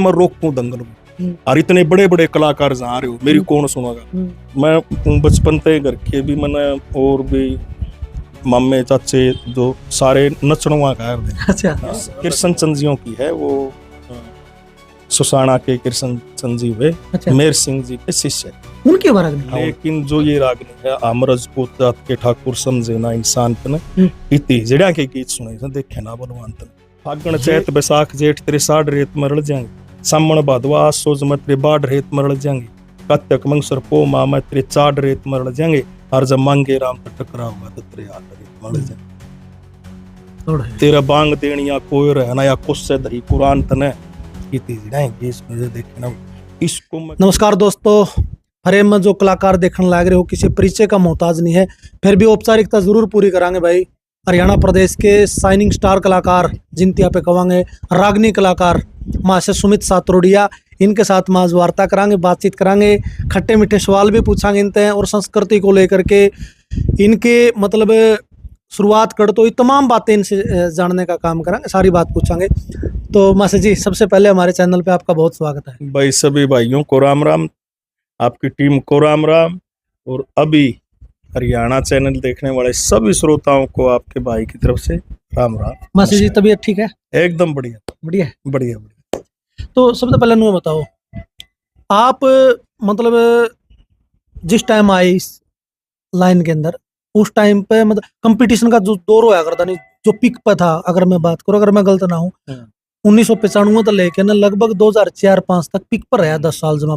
मैं रोकूं दंगल को। और इतने बड़े बड़े कलाकार जहाँ रहे हो, मेरी कौन सुनेगा। मैं बचपन से घर के भी मैंने और भी मामे चाचे जो सारे नचनवा का है। अच्छा, कृष्ण चंद जियों की है वो, सुसाना के कृष्ण चंद जी हुए। अच्छा, मेर सिंह जी के शिष्य, उनके रागनी। लेकिन जो ये रागनी है अमरज पोतात के ठाकुर समझे ना इंसान तन इति जड़िया के गीत सुने थे, देखे ना बलवान तन। फागण चैत बैसाख जेठ तेरे साढ़ रेत मरल जाएंगे, सामण भादवा सोज में तेरे बाढ़ रेत मरल जाएंगे, कत्यक मंगसर पो माँ में तेरे चाड़ रेत मरल जाएंगे, और जब मांगे राम तो टकरा होगा तो तेरे हाथ रेत मरल जाएंगे। तेरा बांग देनिया कोई रहना या कुछ दही कुरान तने इति जड़िया के गीत देखे ना इसको। नमस्कार दोस्तों, हरे में जो कलाकार देखने लग रहे हो किसी परिचय का मोहताज नहीं है, फिर भी औपचारिकता जरूर पूरी करांगे भाई। हरियाणा प्रदेश के शाइनिंग स्टार कलाकार जिनती पे कवांगे रागनी कलाकार मास्टर सुमित सातरोडिया, इनके साथ में आज वार्ता करांगे, बातचीत करांगे, खट्टे मीठे सवाल भी पूछांगे इनते और संस्कृति को लेकर के इनके मतलब शुरुआत कर तो ये तमाम बातें इनसे जानने का काम करांगे, सारी बात पूछांगे। तो मास्टर जी, सबसे पहले हमारे चैनल पे आपका बहुत स्वागत है। भाई सभी भाइयों को राम राम, आपकी टीम को राम राम, और अभी हरियाणा चैनल देखने वाले सभी श्रोताओं को आपके भाई की तरफ से राम राम। मासी जी, तबीयत ठीक है? एकदम बढ़िया बढ़िया है, बढ़िया बढ़िया। तो सबसे पहले नुआ बताओ, आप मतलब जिस टाइम आए इस लाइन के अंदर, उस टाइम पे मतलब कंपटीशन का जो दौर होया करता नहीं, जो पिक पे था, अगर मैं बात करूं, अगर मैं गलत ना हूं, 1995 तो लेके ना लगभग 2004-5 तक पिक पर रहा, 10 साल जमा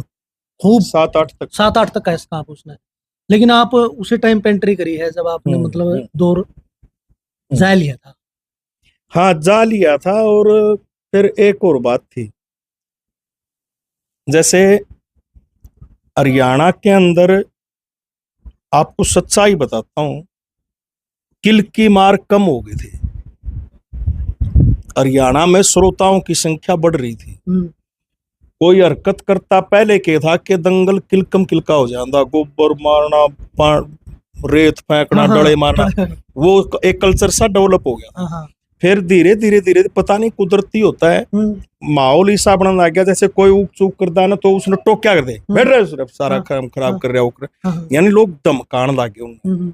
खूब 7-8 तक ऐसा आप उसने। लेकिन आप उसी टाइम पे एंट्री करी है जब आपने मतलब दौर जा लिया था। हाँ, जा लिया था। और फिर एक और बात थी, जैसे हरियाणा के अंदर आपको सच्चाई बताता हूं, किल की मार कम हो गई थी। हरियाणा में श्रोताओं की संख्या बढ़ रही थी। कोई हरकत करता पहले के था कि दंगल किलकम किलका हो जाता, गोबर मारना, रेत फेंकना, डले मारना, वो एक कल्चर सा डेवलप हो गया। फिर धीरे धीरे धीरे पता नहीं कुदरती होता है, माहौल ऐसा बनने लग गया, जैसे कोई ऊक चूक करता है ना तो उसने टोक्या कर दे, बैठ रहे सारा काम खराब कर रहा है, यानी लोग धमकाने लगे उन्हें।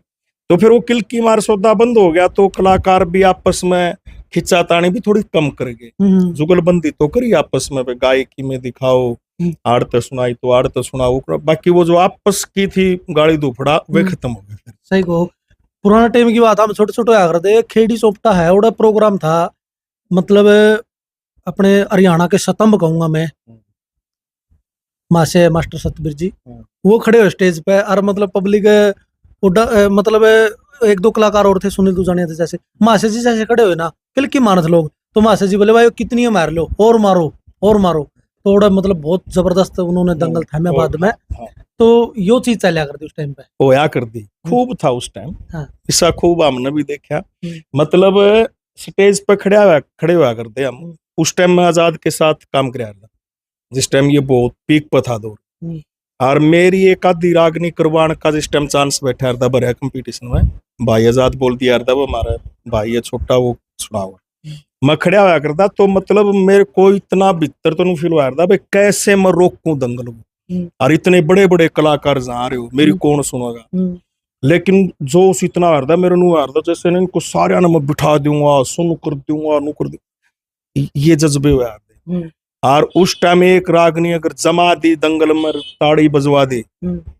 तो फिर वो किल की मार सौदा बंद हो गया, तो कलाकार भी आपस में खिंचातानी भी थोड़ी कम कर गए, जुगलबंदी तो करी आपस में, गायकी में दिखाओ, आड़त सुनाई तो आड़त सुनाओ, बाकी वो जो आपस की थी गाड़ी दुफड़ा वे खत्म हो गए। फिर सही को पुराना टाइम की बात, हम छोटे छोटे आकर दे खेड़ी सोपटा है उड़ा प्रोग्राम था, मतलब अपने हरियाणा के सतम्ब कहूंगा मैं, मासे मास्टर सतबीर जी वो खड़े हो स्टेज पे, और मतलब पब्लिक मतलब एक दो कलाकार और थे, सुनील दुजानिया थे, जैसे मासे जी जैसे खड़े हुए ना, किल की मारत लोग, तो मासे जी बोले भाई कितनी मार लो और मारो और मारो, तो उड़ा मतलब बहुत जबरदस्त उन्होंने दंगल थामे बाद में। तो यो चीज चलिया करती उस टाइम पे, होया कर दी, खूब था उस टाइम। ऐसा खूब हमने भी देखा, मतलब स्टेज पर खड़े हुआ करते हम उस टाइम में। आजाद के साथ काम कराया था जिस टाइम ये बहुत पीक पर था दौर, और मेरी एक आधी रागनी करवान का जिस टाइम चांस बैठा था बड़े कंपटीशन में, भाई आजाद बोल दिया था, वो हमारा भाई है छोटा, वो सुना हुआ मैं खड़ा हुआ करता, तो मतलब मेरे को इतना भीतर तो नहीं फील हुआ था भाई कैसे मैं रोकूं दंगल को, और इतने बड़े बड़े कलाकार जहाँ रहे हो, मेरी कौन सुनेगा। लेकिन जो इतना आ रहा मेरे नु आ रहा जैसे ना इनको सारे मैं बिठा दूंगा, सुन कर दूंगा, नु कर दूंगा, ये जज्बे हुए। और उस टाइम एक रागनी अगर जमा दी दंगल में, ताड़ी बजवा दी,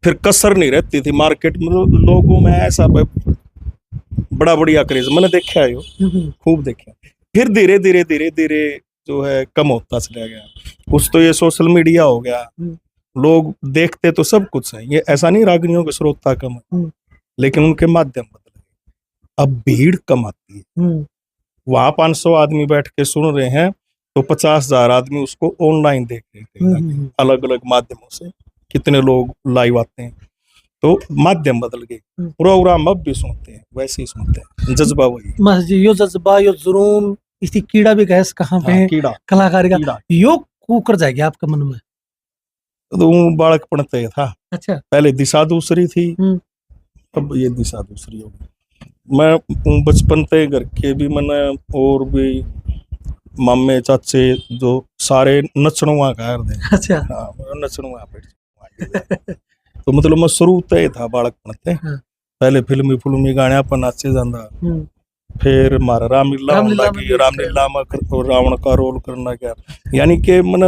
फिर कसर नहीं रहती थी मार्केट में, लोगों में ऐसा बड़ा बढ़िया क्रेज मैंने देखा है, खूब देखा। फिर धीरे धीरे धीरे धीरे जो है कम होता चला गया, कुछ तो ये सोशल मीडिया हो गया, लोग देखते तो सब कुछ है, ये ऐसा नहीं रागनियों के श्रोता कम है, लेकिन उनके माध्यम बदल गए। अब भीड़ कम आती है, वहां 500 आदमी बैठ के सुन रहे हैं तो 50,000 आदमी उसको ऑनलाइन देख रहे हैं, अलग अलग माध्यमों से कितने लोग लाइव आते हैं, तो माध्यम बदल गए। प्रोग्राम अब भी सुनते हैं, वैसे ही सुनते हैं, जज्बा वही। बस जी यो जज्बा यो जुनून, इसी कीड़ा भी गैस कहाँ पे कीड़ा कलाकारी का यो कूकर जाएगी आपके मन में? तो बालकपन तय था। अच्छा, पहले दिशा दूसरी थी, अब ये दिशा दूसरी हो गई। मैं बचपन से घर के भी मैंने और भी मामे चाचे जो सारे नचणुआ कर दे। अच्छा। हाँ नचणुआ पे तो मतलब मैं शुरू ते था बालकपण ते हाँ। पहले फिल्मी गाने पर नाचे जांदा फिर मारा रामलीला होने रामलीला में लगी भी रामलीला में रावण का रोल करना क्या यानी कि मन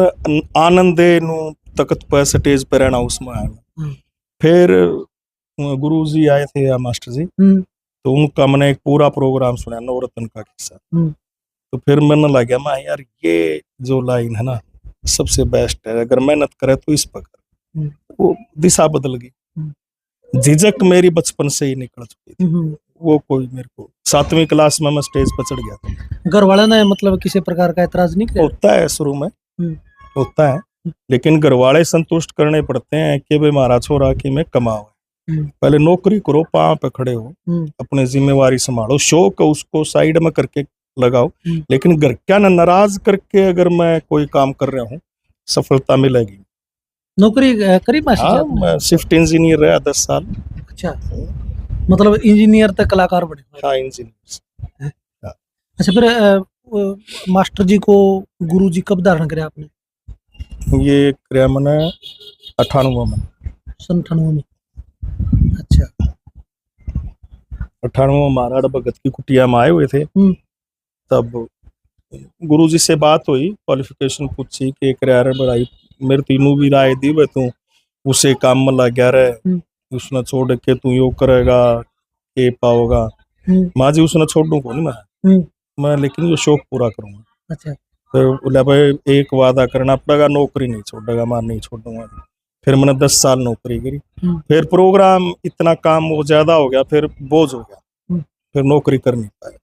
आनंदे नु तख्त पर स्टेज पर रहना उसमें आया फिर गुरु जी आए थे या मास्टर जी तो उनका मैंने एक पूरा प्रोग्राम सुना नवरत्न का किस्सा तो फिर मैंने लगा मैं यार ये जो लाइन है ना सबसे बेस्ट है अगर मेहनत करे तो इस पर कर वो दिशा बदल गई झिझक मेरी बचपन से ही निकल चुकी थी वो कोई मेरे को 7वीं क्लास में मैं स्टेज पर चढ़ गया था घर वाले ने मतलब किसी प्रकार का एतराज नहीं किया होता है शुरू में होता है लेकिन घर वाले संतुष्ट करने पड़ते हैं कि भाई हमारा छोरा कि मैं कमाओ पहले नौकरी करो पांव पे खड़े हो अपने जिम्मेवारी संभालो शौक उसको साइड में करके लगाओ लेकिन घर क्या ना नाराज करके अगर मैं कोई काम कर रहा हूँ सफलता मिलेगी नौकरी करी मासी जी हाँ आपने? मैं शिफ्ट इंजीनियर रहा 10 साल अच्छा मतलब इंजीनियर तक कलाकार बने हुए। हाँ इंजीनियर अच्छा फिर मास्टर जी को गुरु जी कब धारण करे आपने ये क्रिया मैंने 98 में सन 98 में। अच्छा 98 में महाराणा भगत की कुटिया में आए हुए थे तब गुरु जी से बात हुई क्वालिफिकेशन पूछी कि क्रिया बढ़ाई मेरे तीनों भी राय दी वे तू उसे काम में लग गया रहे उसने छोड़ के तू यो करेगा ये पाओगा माँ जी उसने छोड़ू को नहीं मैं लेकिन ये शौक पूरा करूंगा। अच्छा फिर बोला भाई एक वादा करना पड़ेगा नौकरी नहीं छोड़ेगा मैं नहीं छोड़ूंगा फिर मैंने 10 साल नौकरी करी फिर प्रोग्राम इतना काम वो ज्यादा हो गया फिर बोझ हो गया फिर नौकरी कर नहीं पाया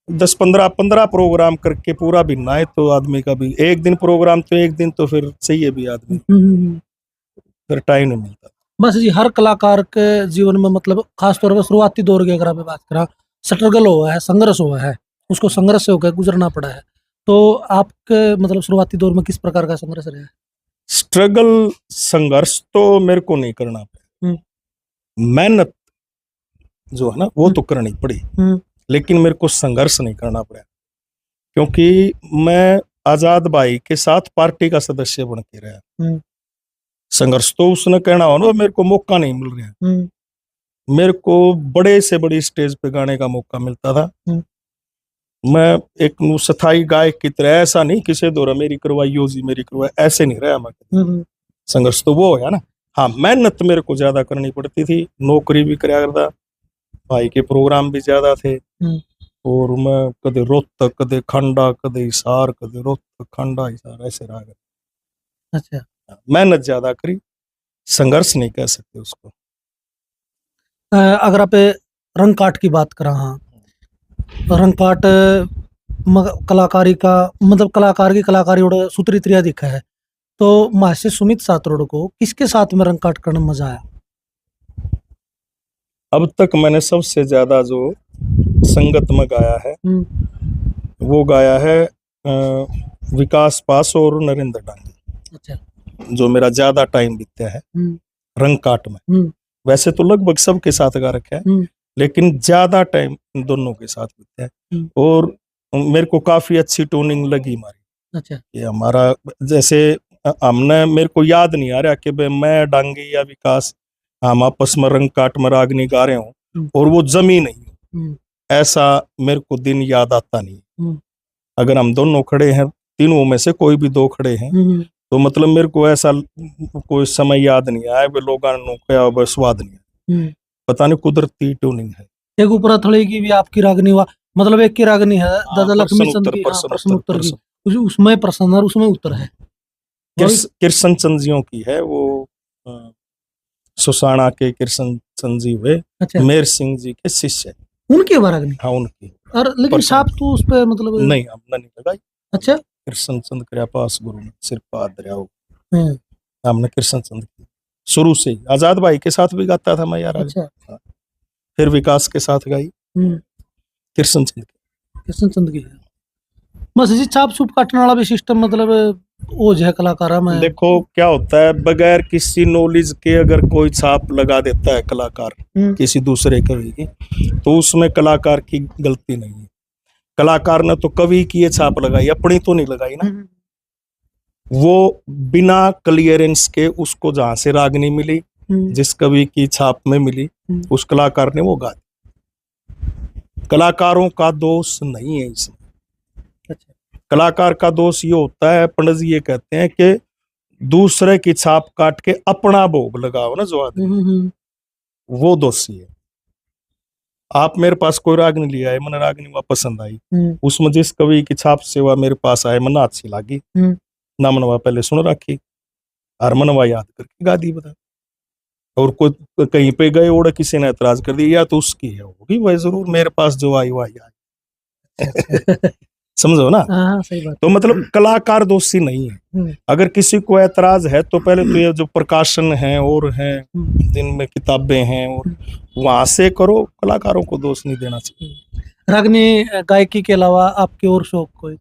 10-15 प्रोग्राम करके पूरा भी ना है तो आदमी का भी एक दिन प्रोग्राम तो एक दिन तो फिर सही है भी आदमी फिर टाइम नहीं मिलता बस जी हर कलाकार के जीवन में मतलब खास तौर पर शुरुआती दौर की अगर आप बात करा स्ट्रगल हुआ है संघर्ष हुआ है उसको संघर्ष से होकर गुजरना पड़ा है तो आपके मतलब शुरुआती दौर में किस प्रकार का संघर्ष रहा है स्ट्रगल संघर्ष तो मेरे को नहीं करना पड़ा मेहनत जो है ना वो तो करनी पड़ी लेकिन मेरे को संघर्ष नहीं करना पड़ा क्योंकि मैं आजाद भाई के साथ पार्टी का सदस्य बन के रहा संघर्ष तो उसने कहना हो ना मेरे को मौका नहीं मिल रहा मेरे को बड़े से बड़ी स्टेज पे गाने का मौका मिलता था मैं एक स्थायी गायक की तरह ऐसा नहीं किसी दौरा मेरी करवाइयो जी मेरी करवाई ऐसे नहीं रहा मैं संघर्ष तो वो है ना हाँ मेहनत मेरे को ज्यादा करनी पड़ती थी नौकरी भी कराया करता भाई के प्रोग्राम भी ज्यादा थे और मैं कदे रोहतक कदे खंडा कदे हिसार कदे रोहतक खंडा हिसार ऐसे रहा कर अच्छा मेहनत ज्यादा करी संघर्ष नहीं कह सकते उसको अगर आप रंगकाट की बात करा हाँ रंगकाट कलाकारी का मतलब कलाकार की कलाकारी और सूत्री त्रिया दिखा है तो मास्टर सुमित सातरोड को किसके साथ में रंगकाट करने में मजा आया अब तक मैंने सबसे ज्यादा जो संगत में गाया है वो गाया है विकास पास और नरेंद्र डांगी अच्छा जो मेरा ज्यादा टाइम बीता है रंगकाट में वैसे तो लगभग सबके साथ गा रखा है लेकिन ज्यादा टाइम दोनों के साथ बीता है और मेरे को काफी अच्छी टोनिंग लगी हमारी अच्छा ये हमारा जैसे हमने मेरे को याद नहीं आ रहा कि भाई मैं डांगी या विकास हम आपस में रंगकाट में रागनी गा रहे हो और वो जमी नहीं ऐसा मेरे को दिन याद आता नहीं अगर हम दोनों खड़े हैं तीनों में से कोई भी दो खड़े हैं तो मतलब मेरे को ऐसा कोई समय याद नहीं आया वे लोग स्वाद नहीं है पता नहीं कुदरती ट्यूनिंग है एक ऊपर थोड़ी की भी आपकी रागनी हुआ मतलब एक की रागनी है दादा लक्ष्मी चंद की प्रश्न उत्तर की उसमें प्रश्न और उसमें उत्तर है कृष्ण चंद जियों की है वो सुसाना के कृष्ण चंद जी हुए अच्छा मेर सिंह जी के शिष्य उनकी रागनी हाँ उनकी और लेकिन साहब तो उस पे मतलब नहीं हमने नहीं लगाई अच्छा कृष्ण चंद कृपास गुरु ने सिर पाद दरियाओ हमने कृष्ण चंद की शुरू से ही आजाद भाई के साथ भी गाता था मैं यार अच्छा फिर विकास के साथ गाई कृष्ण चंद की बस जी छाप छुप काटने वाला भी सिस्टम मतलब वो जो है कलाकार में देखो क्या होता है बगैर किसी नॉलेज के अगर कोई छाप लगा देता है कलाकार किसी दूसरे कवि की तो उसमें कलाकार की गलती नहीं है कलाकार ने तो कवि की ये छाप लगाई अपनी तो नहीं लगाई ना वो बिना क्लियरेंस के उसको जहां से रागनी मिली, जिस कवि की छाप में मिली, उस कलाकार ने वो गा दी। कलाकारों का दोष नहीं है इसमें। अच्छा। कलाकार का दोष ये होता है, पंडित जी ये कहते हैं कि दूसरे की छाप काट के अपना भोग लगाओ ना जो आदमी, वो दोषी है। आप मेरे पास कोई रागनी लिया है, मैंने रागनी वह पसंद आई, उसमें जिस कवि की छाप से वह मेरे पास आए मन अच्छी लगी, ना मनवा पहले सुन रखी और मनवा याद करके गा दी बता। और कोई कहीं पे गए और किसी ने एतराज कर दिया, या तो उसकी है होगी वह, जरूर मेरे पास जो आई वही आई। समझो ना। हाँ, सही बात। तो मतलब कलाकार दोषी नहीं है। अगर किसी को एतराज है तो पहले तो ये जो प्रकाशन है और हैं जिनमें किताबें हैं और वहां से करो, कलाकारों को दोष नहीं देना चाहिए। रागनी गायकी के अलावा आपके और शौक कोई?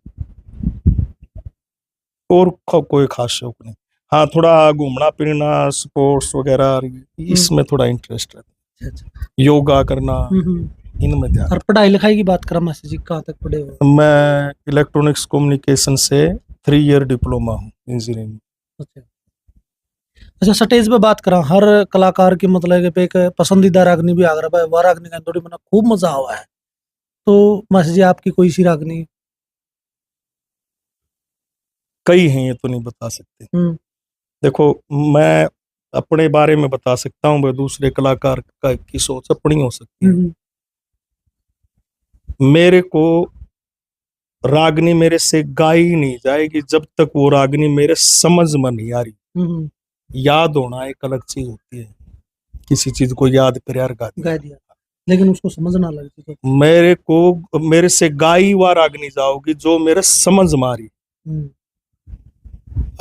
और कोई खास शौक नहीं। हाँ, थोड़ा घूमना फिरना, स्पोर्ट्स वगैरह इसमें थोड़ा इंटरेस्ट है। योगा करना, इनमें ध्यान। और पढ़ाई लिखाई की बात करें मास्टर जी, कहाँ तक पढ़े हो? मैं इलेक्ट्रॉनिक्स कम्युनिकेशन से 3 ईयर डिप्लोमा हूँ इंजीनियरिंग। अच्छा, स्टेज पे बात करा, हर कलाकार की मतलब कि एक पसंदीदा रागनी भी आगरा भाई, वह रागनी का थोड़ी मना खूब मजा हुआ है, तो मास्टर जी आपकी कोई सी रागनी? कई हैं, ये तो नहीं बता सकते। देखो, मैं अपने बारे में बता सकता हूँ, दूसरे कलाकार की सोच अपनी हो सकती है। मेरे को रागनी मेरे से गाई नहीं जाएगी जब तक वो रागनी मेरे समझ में नहीं आ रही। याद होना एक अलग चीज होती है, किसी चीज को याद कर यार गा दिया, लेकिन उसको समझ ना लगती तो मेरे को मेरे से गाई हुआ रागनी जाओगी जो मेरे समझ में आ रही।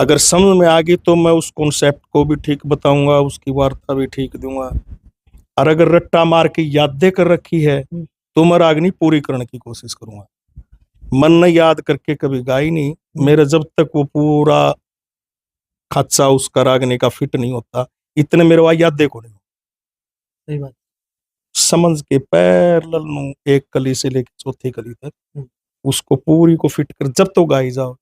अगर समझ में आ गई तो मैं उस कॉन्सेप्ट को भी ठीक बताऊंगा, उसकी वार्ता भी ठीक दूंगा। और अगर रट्टा मार के यादें कर रखी है तो मैं रागनी पूरी करने की कोशिश करूंगा। मन ने याद करके कभी गाई नहीं मेरा, जब तक वो पूरा खाचा उसका रागनी का फिट नहीं होता, इतने मेरे वहां यादें को नहीं। सही बात। समझ के पैरेलल नू एक कली से लेकर चौथी कली तक उसको पूरी को फिट कर जब तो गाई जाओ।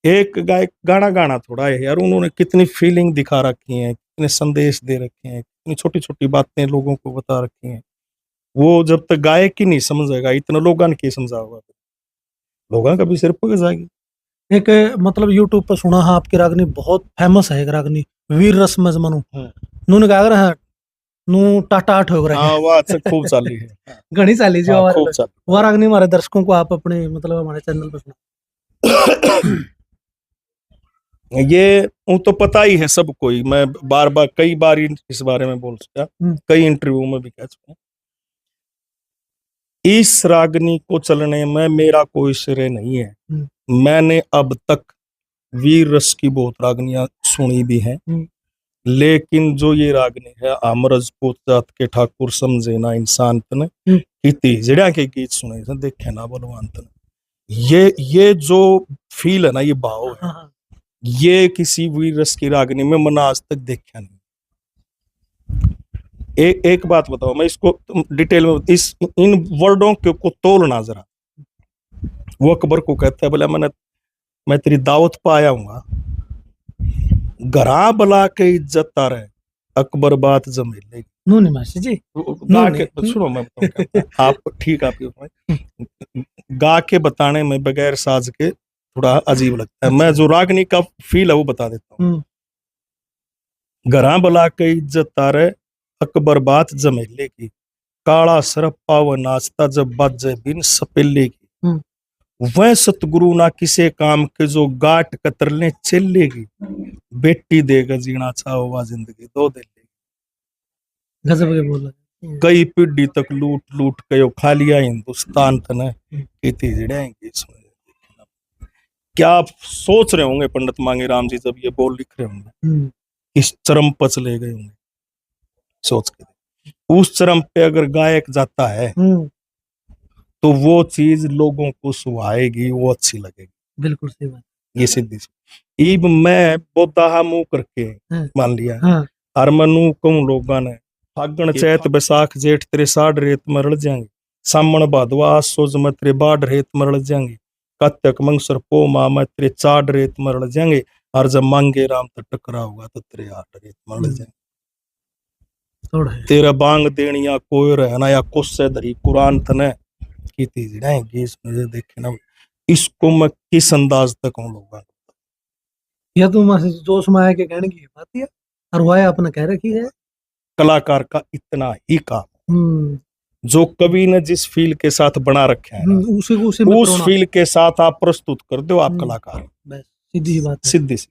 एक गाना गाना थोड़ा है यार, उन्होंने कितनी फीलिंग दिखा रखी है, कितने संदेश दे रखे हैं, कितनी छोटी छोटी बातें लोगों को बता रखी हैं। वो जब तक गायक ही नहीं समझेगा, इतना लोगों ने क्या समझा होगा, लोगों का भी सिर पक जाएगी। एक मतलब यूट्यूब पर सुना है आपकी रागनी बहुत फेमस है, एक रागनी वीर रस मजमनु नून गा रहा है नू टाटाट हो रहा है। हाँ, वो अच्छा खूब चाली है। घनी चाली जी, हाँ, खूब चाली। वो रागनी हमारे दर्शकों को आप अपने मतलब हमारे चैनल पर सुना। ये तो पता ही है सबको ही, मैं बार बार कई बार इस बारे में बोल चुका, कई इंटरव्यू में भी कह चुका। इस रागनी को चलने में मेरा कोई श्रेय नहीं है। मैंने अब तक वीर रस की बहुत रागनियां सुनी भी हैं, लेकिन जो ये रागनी है आमरजपूत जात के ठाकुर समझे ना इंसान तने इति जड़िया के गीत सुने थे देखे ना बलवान तने, ये जो फील है ना, ये भाव है, ये किसी वीर रस की रागनी में मैंने आज तक देखा नहीं। एक बात बताओ, मैं इसको डिटेल में इन वर्डों को तोलना जरा। वो अकबर को कहता है, बोला मैं तेरी दावत पर आया हूँ, घरा बला के इज्जत आ रहे अकबर बात जमेले जी गा के सुनो, मैं बताऊं आप ठीक आप गा के बताने में बगैर साज के थोड़ा अजीब लगता है। मैं जो रागनी का फील है वो बता देता हूँ। घरा बला के इज्जत आ रहे अकबर बात जमेले की, काला सरप पाव नाचता जब बाजे बिन सपेले की, वह सतगुरु ना किसे काम के जो गाट कतरने चलेगी, बेटी देगा जीना चाहो जिंदगी दो दे लेगी। गजब के बोला। कई पीढ़ी तक लूट लूट के खा लिया हिंदुस्तान तने खेती जड़ेंगे। क्या आप सोच रहे होंगे पंडित मांगेराम जी जब ये बोल लिख रहे होंगे, किस चरम पर चले गए होंगे, सोच के। उस चरम पे अगर गायक जाता है तो वो चीज लोगों को सुहाएगी, वो अच्छी लगेगी। बिल्कुल सही बात। ये सीधी सी इब मैं बोता मुंह करके मान लिया और मनु कहूं लोगों ने फागण चैत बैसाख जेठ तेरे साढ़ रेत में रल जाएंगे, सामण भादवा सोज में तेरे बाढ़ रेत में रल जाएंगे, कात्याक मंगसर पो माह में तेरे चाड़ रेत में रल जाएंगे, और जब मांगे राम तो टकरा होगा तो तेरे हाथ रेत मर जाए। थोड़ा है तेरा बांग देनिया कोई रहना या कुछ धरी कुरान तने की तीज रहेंगी इसमें देखे ना। इसको मैं किस अंदाज तक हूँ लोग यह तो मैं जोश में आया के कहने की बात है और वह आपने कह रखी है। कलाकार का इतना ही काम जो कवि ने जिस फील के साथ बना रखे हैं उसी में उस फील के साथ आप प्रस्तुत कर दो, आप कलाकार बस सीधी सी बात है। सीधी सी